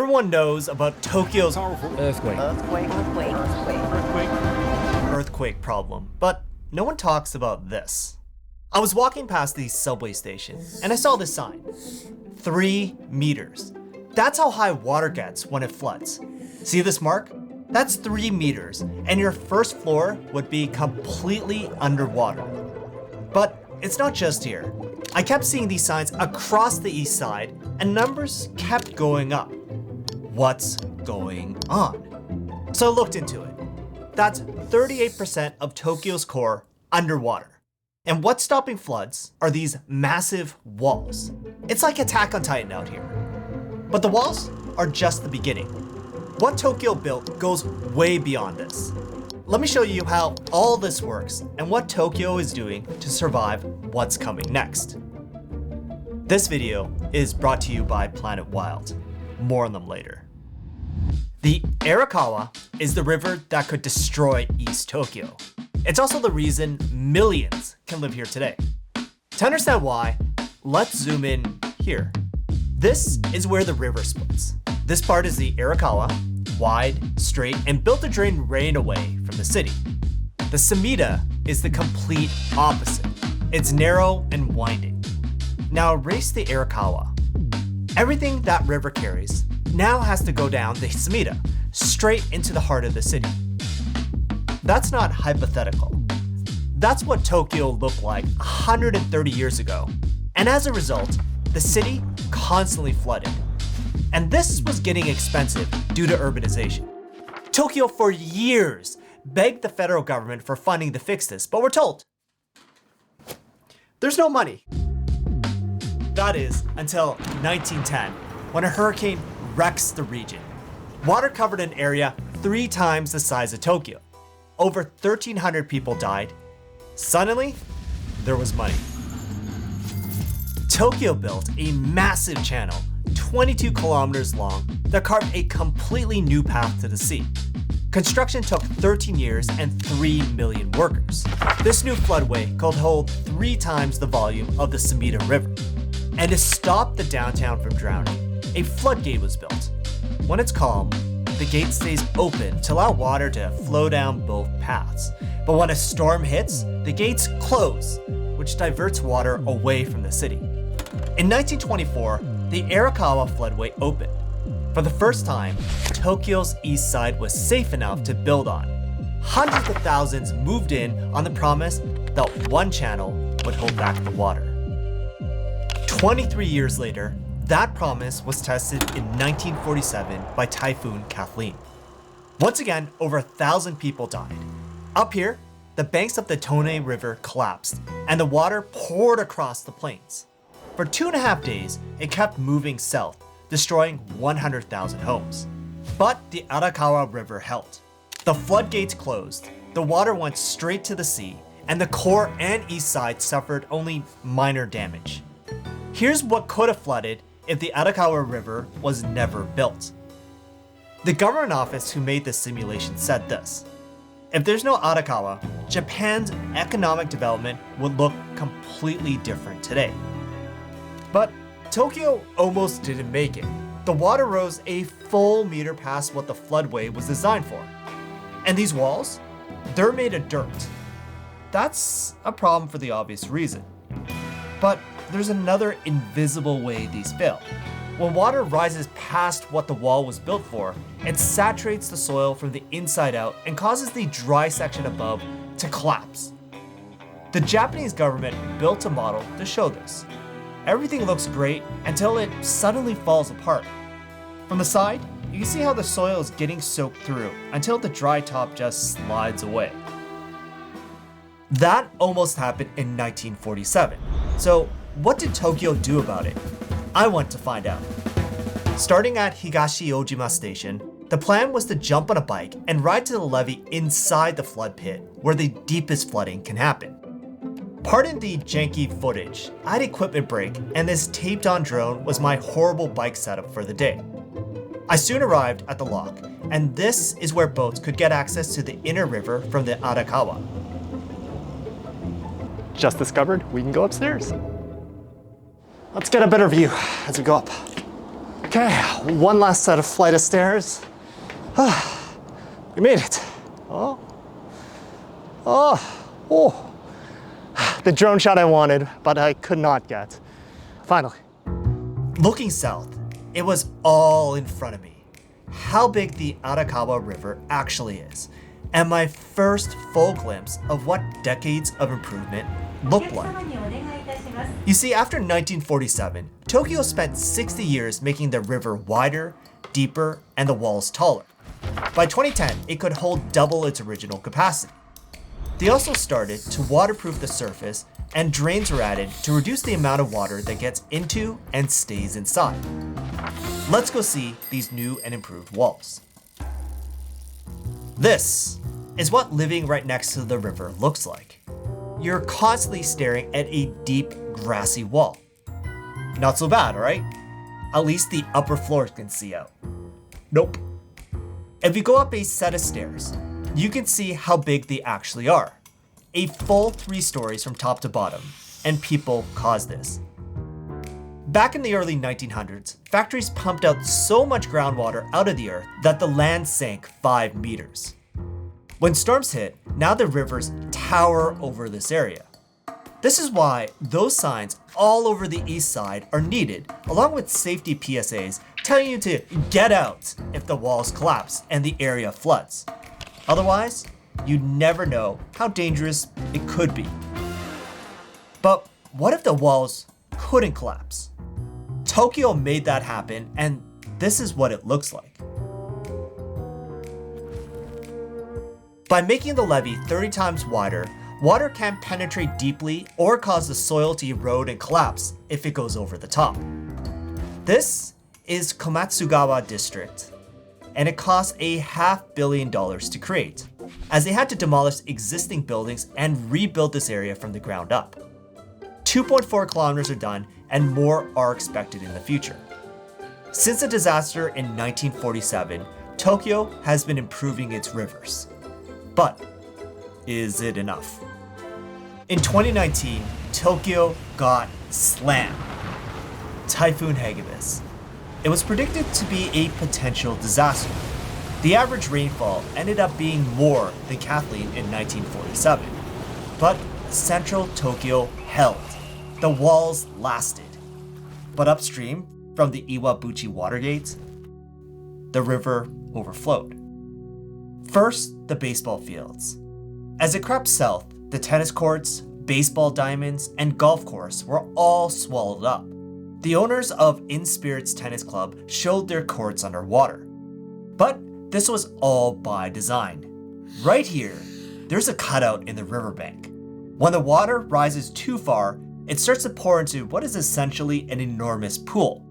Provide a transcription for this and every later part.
Everyone knows about Tokyo's earthquake problem, but no one talks about this. I was walking past the subway station and I saw this sign, 3 meters. That's how high water gets when it floods. See this mark? That's 3 meters, and your first floor would be completely underwater. But it's not just here. I kept seeing these signs across the east side, and numbers kept going up. What's going on? So I looked into it. That's 38% of Tokyo's core underwater. And what's stopping floods are these massive walls. It's like Attack on Titan out here. But the walls are just the beginning. What Tokyo built goes way beyond this. Let me show you how all this works and what Tokyo is doing to survive what's coming next. This video is brought to you by Planet Wild. More on them later. The Arakawa is the river that could destroy East Tokyo. It's also the reason millions can live here today. To understand why, let's zoom in here. This is where the river splits. This part is the Arakawa, wide, straight, and built to drain rain away from the city. The Sumida is the complete opposite. It's narrow and winding. Now erase the Arakawa. Everything that river carries now has to go down the Sumida, straight into the heart of the city. That's not hypothetical. That's what Tokyo looked like 130 years ago. And as a result, the city constantly flooded. And this was getting expensive due to urbanization. Tokyo for years begged the federal government for funding to fix this, but we're told there's no money. That is until 1910, when a hurricane wrecks the region. Water covered an area 3 times the size of Tokyo. Over 1,300 people died. Suddenly, there was money. Tokyo built a massive channel 22 kilometers long that carved a completely new path to the sea. Construction took 13 years and 3 million workers. This new floodway could hold 3 times the volume of the Sumida River. And to stop the downtown from drowning, a floodgate was built. When it's calm, the gate stays open to allow water to flow down both paths. But when a storm hits, the gates close, which diverts water away from the city. In 1924, the Arakawa floodway opened. For the first time, Tokyo's east side was safe enough to build on. Hundreds of thousands moved in on the promise that one channel would hold back the water. 23 years later, that promise was tested in 1947 by Typhoon Kathleen. Once again, over 1,000 people died. Up here, the banks of the Tone River collapsed and the water poured across the plains. For 2.5 days, it kept moving south, destroying 100,000 homes. But the Arakawa River held. The floodgates closed, the water went straight to the sea, and the core and east side suffered only minor damage. Here's what could have flooded if the Arakawa River was never built. The government office who made this simulation said this: if there's no Arakawa, Japan's economic development would look completely different today. But Tokyo almost didn't make it. The water rose a full meter past what the floodway was designed for. And these walls, they're made of dirt. That's a problem for the obvious reason. But there's another invisible way these fail. When water rises past what the wall was built for, it saturates the soil from the inside out and causes the dry section above to collapse. The Japanese government built a model to show this. Everything looks great until it suddenly falls apart. From the side, you can see how the soil is getting soaked through until the dry top just slides away. That almost happened in 1947. So what did Tokyo do about it? I went to find out. Starting at Higashi Ojima Station, the plan was to jump on a bike and ride to the levee inside the flood pit where the deepest flooding can happen. Pardon the janky footage, I had equipment break and this taped on drone was my horrible bike setup for the day. I soon arrived at the lock, and this is where boats could get access to the inner river from the Arakawa. Just discovered we can go upstairs. Let's get a better view as we go up. Okay, one last set of flight of stairs. We made it. Oh. The drone shot I wanted, but I could not get. Finally. Looking south, it was all in front of me. How big the Arakawa River actually is, and my first full glimpse of what decades of improvement looked like. You see, after 1947, Tokyo spent 60 years making the river wider, deeper, and the walls taller. By 2010, it could hold double its original capacity. They also started to waterproof the surface, and drains were added to reduce the amount of water that gets into and stays inside. Let's go see these new and improved walls. This is what living right next to the river looks like. You're constantly staring at a deep, grassy wall. Not so bad, right? At least the upper floors can see out. Nope. If you go up a set of stairs, you can see how big they actually are. A full 3 stories from top to bottom, and people caused this. Back in the early 1900s, factories pumped out so much groundwater out of the earth that the land sank 5 meters. When storms hit, now the rivers tower over this area. This is why those signs all over the east side are needed, along with safety PSAs telling you to get out if the walls collapse and the area floods. Otherwise, you'd never know how dangerous it could be. But what if the walls couldn't collapse? Tokyo made that happen, and this is what it looks like. By making the levee 30 times wider, water can't penetrate deeply or cause the soil to erode and collapse if it goes over the top. This is Komatsugawa District, and it cost $500 million to create, as they had to demolish existing buildings and rebuild this area from the ground up. 2.4 kilometers are done, and more are expected in the future. Since the disaster in 1947, Tokyo has been improving its rivers. But is it enough? In 2019, Tokyo got slammed. Typhoon Hagibis. It was predicted to be a potential disaster. The average rainfall ended up being more than Kathleen in 1947. But central Tokyo held. The walls lasted. But upstream from the Iwabuchi Watergate, the river overflowed. First, the baseball fields. As it crept south, the tennis courts, baseball diamonds, and golf course were all swallowed up. The owners of In Spirits Tennis Club showed their courts underwater. But this was all by design. Right here, there's a cutout in the riverbank. When the water rises too far, it starts to pour into what is essentially an enormous pool.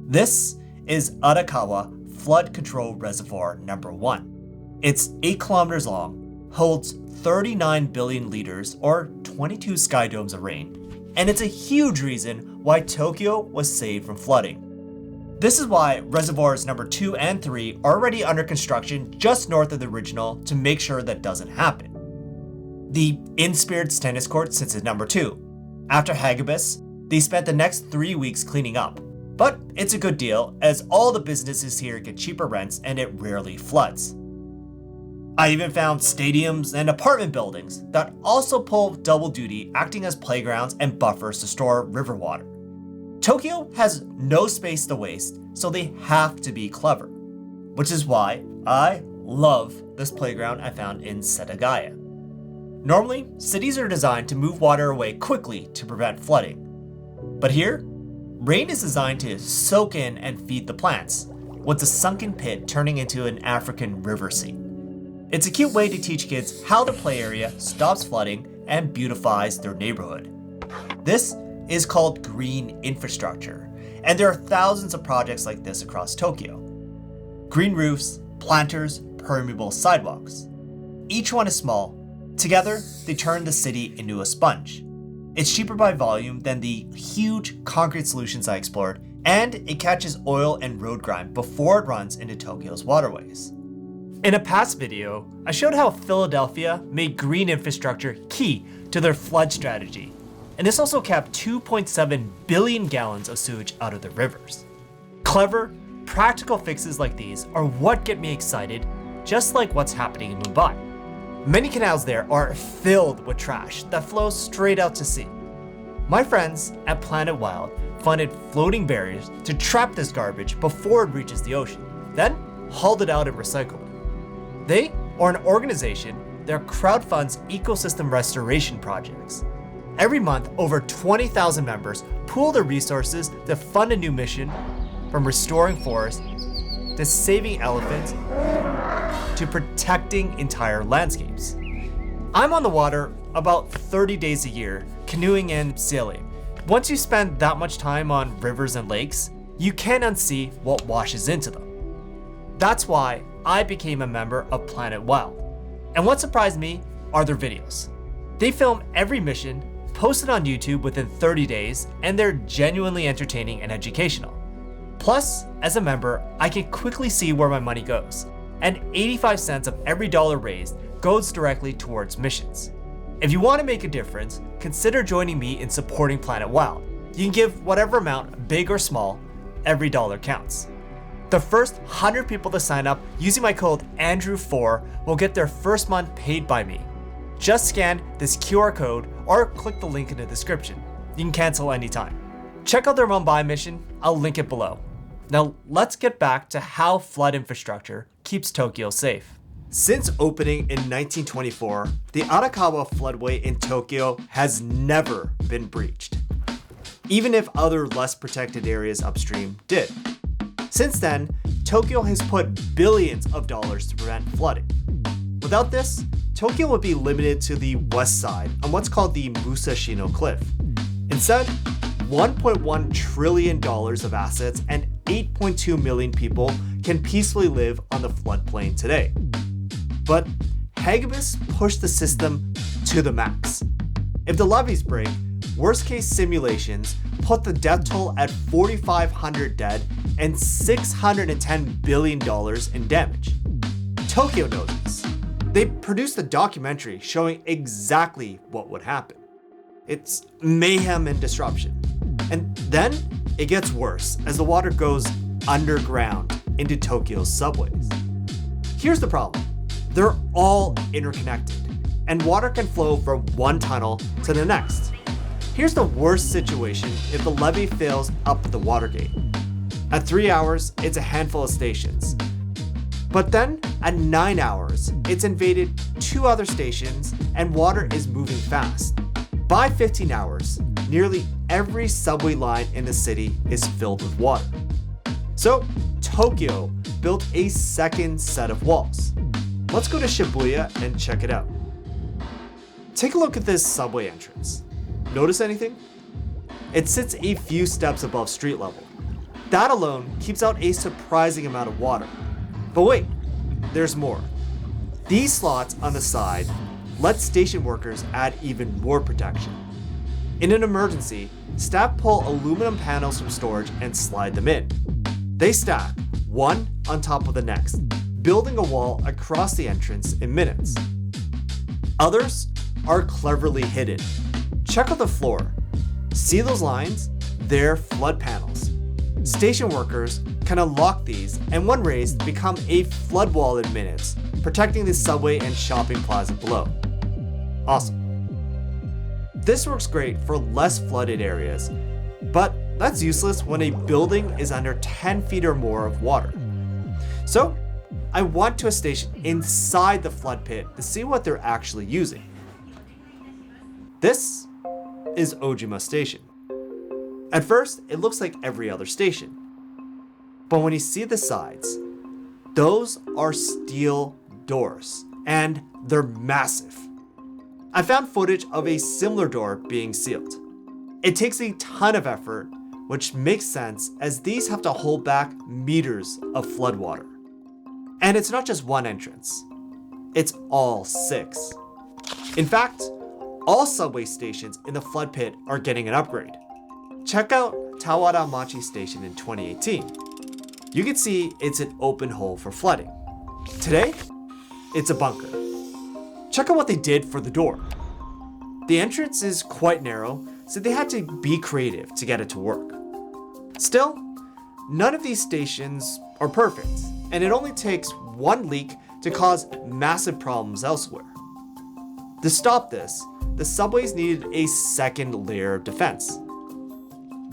This is Arakawa Flood Control Reservoir number 1. It's 8 kilometers long, holds 39 billion liters or 22 sky domes of rain, and it's a huge reason why Tokyo was saved from flooding. This is why reservoirs number 2 and 3 are already under construction just north of the original to make sure that doesn't happen. The In Spirits Tennis Court sits at number 2. After Hagibis, they spent the next 3 weeks cleaning up. But it's a good deal, as all the businesses here get cheaper rents and it rarely floods. I even found stadiums and apartment buildings that also pull double duty, acting as playgrounds and buffers to store river water. Tokyo has no space to waste, so they have to be clever. Which is why I love this playground I found in Setagaya. Normally, cities are designed to move water away quickly to prevent flooding. But here, rain is designed to soak in and feed the plants, with the sunken pit turning into an African river scene. It's a cute way to teach kids how the play area stops flooding and beautifies their neighborhood. This is called green infrastructure, and there are thousands of projects like this across Tokyo. Green roofs, planters, permeable sidewalks. Each one is small. Together, they turn the city into a sponge. It's cheaper by volume than the huge concrete solutions I explored, and it catches oil and road grime before it runs into Tokyo's waterways. In a past video, I showed how Philadelphia made green infrastructure key to their flood strategy, and this also kept 2.7 billion gallons of sewage out of the rivers. Clever, practical fixes like these are what get me excited, just like what's happening in Mumbai. Many canals there are filled with trash that flows straight out to sea. My friends at Planet Wild funded floating barriers to trap this garbage before it reaches the ocean, then hauled it out and recycled it. They are an organization that crowdfunds ecosystem restoration projects. Every month, over 20,000 members pool their resources to fund a new mission, from restoring forests to saving elephants to protecting entire landscapes. I'm on the water about 30 days a year, canoeing and sailing. Once you spend that much time on rivers and lakes, you can't unsee what washes into them. That's why I became a member of Planet Wild. And what surprised me are their videos. They film every mission, post it on YouTube within 30 days, and they're genuinely entertaining and educational. Plus, as a member, I can quickly see where my money goes, and 85 cents of every dollar raised goes directly towards missions. If you want to make a difference, consider joining me in supporting Planet Wild. You can give whatever amount, big or small, every dollar counts. The first 100 people to sign up using my code Andrew4 will get their first month paid by me. Just scan this QR code or click the link in the description. You can cancel anytime. Check out their Mumbai mission, I'll link it below. Now let's get back to how flood infrastructure keeps Tokyo safe. Since opening in 1924, the Arakawa floodway in Tokyo has never been breached, even if other less protected areas upstream did. Since then, Tokyo has put billions of dollars to prevent flooding. Without this, Tokyo would be limited to the west side on what's called the Musashino Cliff. Instead, $1.1 trillion of assets and 8.2 million people can peacefully live on the floodplain today. But Hagibis pushed the system to the max. If the levees break, worst-case simulations put the death toll at 4,500 dead and $610 billion in damage. Tokyo knows this. They produced a documentary showing exactly what would happen. It's mayhem and disruption. And then it gets worse as the water goes underground into Tokyo's subways. Here's the problem. They're all interconnected, and water can flow from one tunnel to the next. Here's the worst situation if the levee fails up the Watergate. At 3 hours, it's a handful of stations. But then, at 9 hours, it's invaded 2 other stations and water is moving fast. By 15 hours, nearly every subway line in the city is filled with water. So, Tokyo built a second set of walls. Let's go to Shibuya and check it out. Take a look at this subway entrance. Notice anything? It sits a few steps above street level. That alone keeps out a surprising amount of water. But wait, there's more. These slots on the side let station workers add even more protection. In an emergency, staff pull aluminum panels from storage and slide them in. They stack, one on top of the next, building a wall across the entrance in minutes. Others are cleverly hidden. Check out the floor. See those lines? They're flood panels. Station workers can unlock these, and when raised, become a flood wall in minutes, protecting the subway and shopping plaza below. Awesome. This works great for less flooded areas, but that's useless when a building is under 10 feet or more of water. So, I went to a station inside the flood pit to see what they're actually using. This is Ojima Station. At first, it looks like every other station. But when you see the sides, those are steel doors, and they're massive. I found footage of a similar door being sealed. It takes a ton of effort, which makes sense as these have to hold back meters of floodwater. And it's not just one entrance, it's all 6. In fact, all subway stations in the flood pit are getting an upgrade. Check out Tawara Machi Station in 2018. You can see it's an open hole for flooding. Today, it's a bunker. Check out what they did for the door. The entrance is quite narrow, so they had to be creative to get it to work. Still, None of these stations are perfect, and it only takes one leak to cause massive problems elsewhere. To stop this, the subways needed a second layer of defense.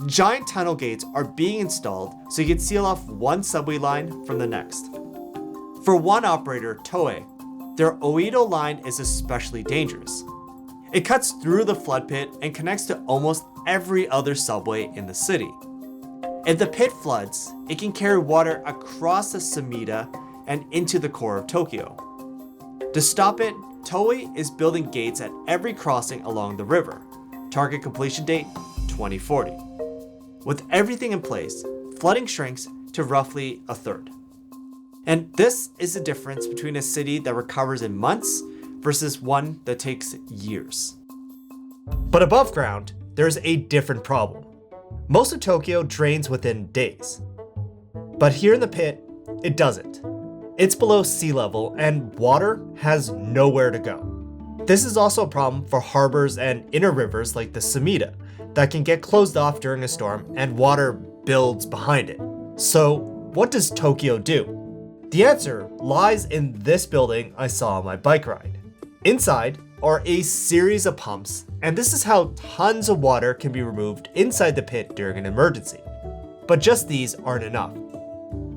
Giant tunnel gates are being installed so you can seal off one subway line from the next. For one operator, Toei, their Oedo line is especially dangerous. It cuts through the flood pit and connects to almost every other subway in the city. If the pit floods, it can carry water across the Sumida and into the core of Tokyo. To stop it, Toei is building gates at every crossing along the river. Target completion date, 2040. With everything in place, flooding shrinks to roughly a third. And this is the difference between a city that recovers in months versus one that takes years. But above ground, there's a different problem. Most of Tokyo drains within days. But here in the pit, it doesn't. It's below sea level and water has nowhere to go. This is also a problem for harbors and inner rivers like the Sumida that can get closed off during a storm and water builds behind it. So what does Tokyo do? The answer lies in this building I saw on my bike ride. Inside are a series of pumps, and this is how tons of water can be removed inside the pit during an emergency. But just these aren't enough.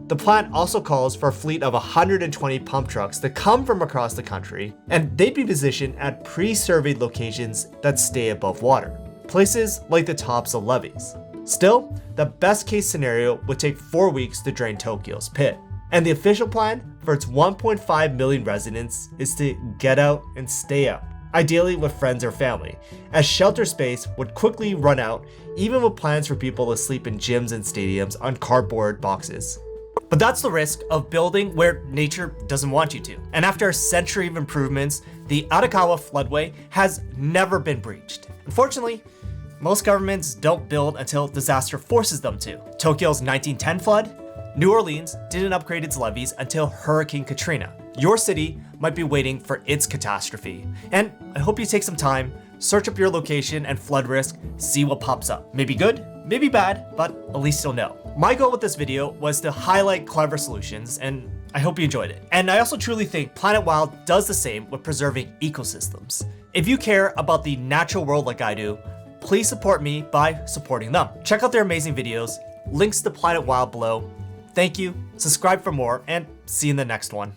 The plant also calls for a fleet of 120 pump trucks that come from across the country, and they'd be positioned at pre-surveyed locations that stay above water, places like the tops of levees. Still, the best case scenario would take 4 weeks to drain Tokyo's pit. And the official plan for its 1.5 million residents is to get out and stay out, ideally with friends or family, as shelter space would quickly run out, even with plans for people to sleep in gyms and stadiums on cardboard boxes. But that's the risk of building where nature doesn't want you to. And after a century of improvements, the Arakawa floodway has never been breached. Unfortunately, most governments don't build until disaster forces them to. Tokyo's 1910 flood? New Orleans didn't upgrade its levees until Hurricane Katrina. Your city might be waiting for its catastrophe. And I hope you take some time, search up your location and flood risk, see what pops up. Maybe good, maybe bad, but at least you'll know. My goal with this video was to highlight clever solutions, and I hope you enjoyed it. And I also truly think Planet Wild does the same with preserving ecosystems. If you care about the natural world like I do, please support me by supporting them. Check out their amazing videos, links to Planet Wild below. Thank you, subscribe for more, and see you in the next one.